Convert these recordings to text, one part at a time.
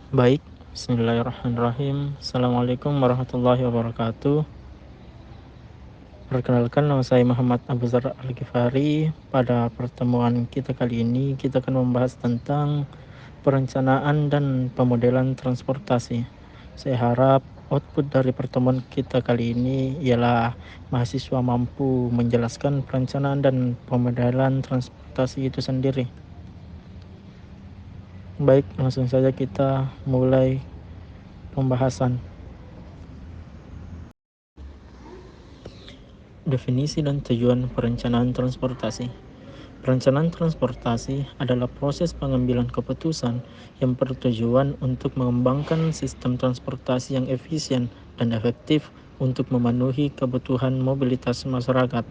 Baik, bismillahirrahmanirrahim. Assalamualaikum warahmatullahi wabarakatuh. Perkenalkan, nama saya Muhammad Abu Zar Al-Ghifari. Pada pertemuan kita kali ini, kita akan membahas tentang perencanaan dan pemodelan transportasi. Saya harap output dari pertemuan kita kali ini ialah mahasiswa mampu menjelaskan perencanaan dan pemodelan transportasi itu sendiri. Baik, langsung saja kita mulai pembahasan. Definisi dan tujuan perencanaan transportasi. Perencanaan transportasi adalah proses pengambilan keputusan yang bertujuan untuk mengembangkan sistem transportasi yang efisien dan efektif untuk memenuhi kebutuhan mobilitas masyarakat.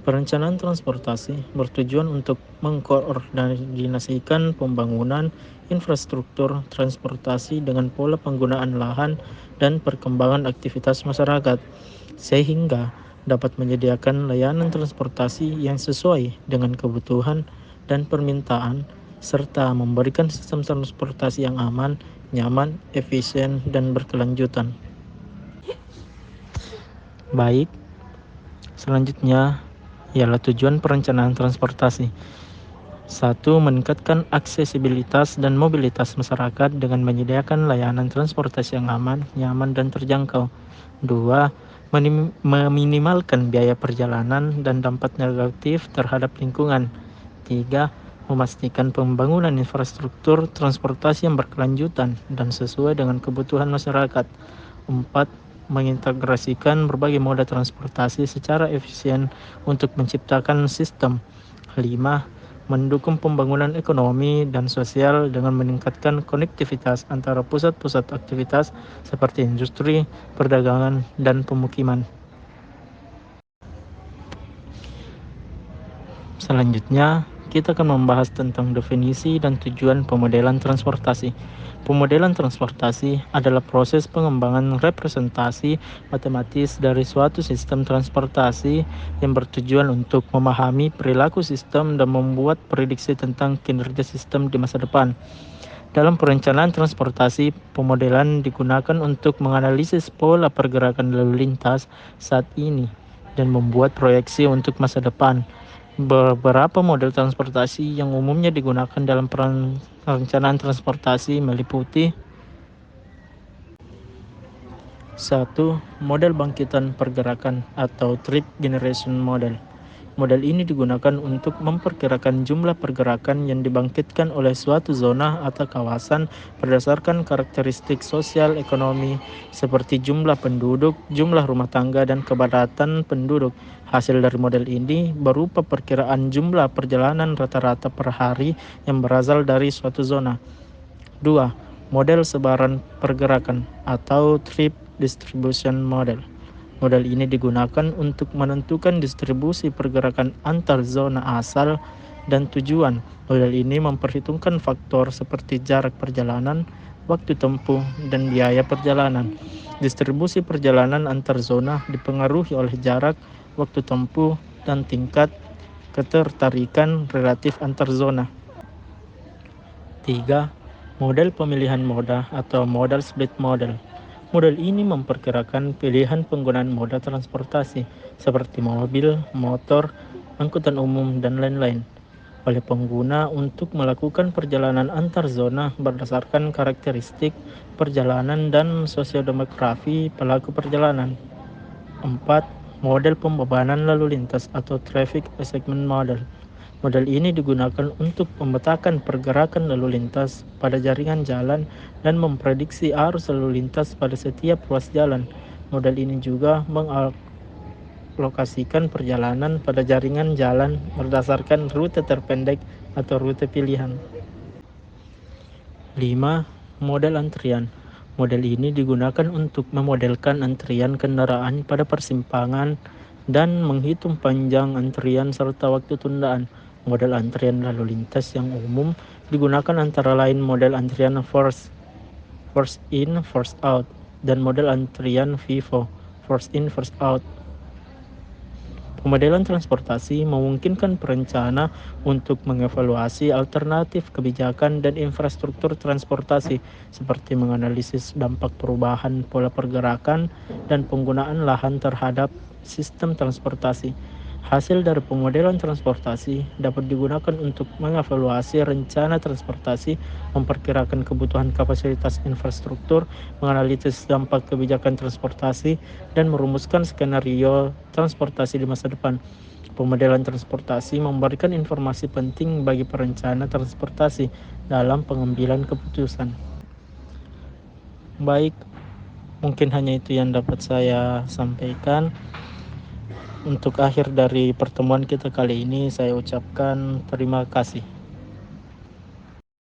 Perencanaan transportasi bertujuan untuk mengkoordinasikan pembangunan infrastruktur transportasi dengan pola penggunaan lahan dan perkembangan aktivitas masyarakat, sehingga dapat menyediakan layanan transportasi yang sesuai dengan kebutuhan dan permintaan, serta memberikan sistem transportasi yang aman, nyaman, efisien, dan berkelanjutan. Baik, selanjutnya ialah tujuan perencanaan transportasi. 1. Meningkatkan aksesibilitas dan mobilitas masyarakat dengan menyediakan layanan transportasi yang aman, nyaman, dan terjangkau. 2. Meminimalkan biaya perjalanan dan dampak negatif terhadap lingkungan. 3. Memastikan pembangunan infrastruktur transportasi yang berkelanjutan dan sesuai dengan kebutuhan masyarakat. 4. Mengintegrasikan berbagai moda transportasi secara efisien untuk menciptakan sistem. 5. Mendukung pembangunan ekonomi dan sosial dengan meningkatkan konektivitas antara pusat-pusat aktivitas seperti industri, perdagangan, dan pemukiman. Selanjutnya, kita akan membahas tentang definisi dan tujuan pemodelan transportasi. Pemodelan transportasi adalah proses pengembangan representasi matematis dari suatu sistem transportasi yang bertujuan untuk memahami perilaku sistem dan membuat prediksi tentang kinerja sistem di masa depan. Dalam perencanaan transportasi, pemodelan digunakan untuk menganalisis pola pergerakan lalu lintas saat ini dan membuat proyeksi untuk masa depan. Beberapa model transportasi yang umumnya digunakan dalam perencanaan transportasi meliputi 1. Model bangkitan pergerakan atau trip generation model. Model ini digunakan untuk memperkirakan jumlah pergerakan yang dibangkitkan oleh suatu zona atau kawasan berdasarkan karakteristik sosial ekonomi seperti jumlah penduduk, jumlah rumah tangga, dan kepadatan penduduk. Hasil dari model ini berupa perkiraan jumlah perjalanan rata-rata per hari yang berasal dari suatu zona. 2. Model sebaran pergerakan atau trip distribution model. Model ini digunakan untuk menentukan distribusi pergerakan antar zona asal dan tujuan. Model ini memperhitungkan faktor seperti jarak perjalanan, waktu tempuh, dan biaya perjalanan. Distribusi perjalanan antar zona dipengaruhi oleh jarak, waktu tempuh, dan tingkat ketertarikan relatif antar zona. 3. Model pemilihan moda atau modal split model. Model ini memperkirakan pilihan penggunaan moda transportasi seperti mobil, motor, angkutan umum, dan lain-lain oleh pengguna untuk melakukan perjalanan antar zona berdasarkan karakteristik perjalanan dan sosiodemografi pelaku perjalanan. 4. Model pembebanan lalu lintas atau traffic assignment model. Model ini digunakan untuk memetakan pergerakan lalu lintas pada jaringan jalan dan memprediksi arus lalu lintas pada setiap ruas jalan. Model ini juga mengalokasikan perjalanan pada jaringan jalan berdasarkan rute terpendek atau rute pilihan. 5. Model antrian. Model ini digunakan untuk memodelkan antrian kendaraan pada persimpangan dan menghitung panjang antrian serta waktu tundaan. Model antrian lalu lintas yang umum digunakan antara lain model antrian first in, first out, dan model antrian FIFO, first in, first out. Pemodelan transportasi memungkinkan perencana untuk mengevaluasi alternatif kebijakan dan infrastruktur transportasi, seperti menganalisis dampak perubahan pola pergerakan dan penggunaan lahan terhadap sistem transportasi. Hasil dari pemodelan transportasi dapat digunakan untuk mengevaluasi rencana transportasi, memperkirakan kebutuhan kapasitas infrastruktur, menganalisis dampak kebijakan transportasi, dan merumuskan skenario transportasi di masa depan. Pemodelan transportasi memberikan informasi penting bagi perencana transportasi dalam pengambilan keputusan. Baik, mungkin hanya itu yang dapat saya sampaikan. Untuk akhir dari pertemuan kita kali ini, saya ucapkan terima kasih.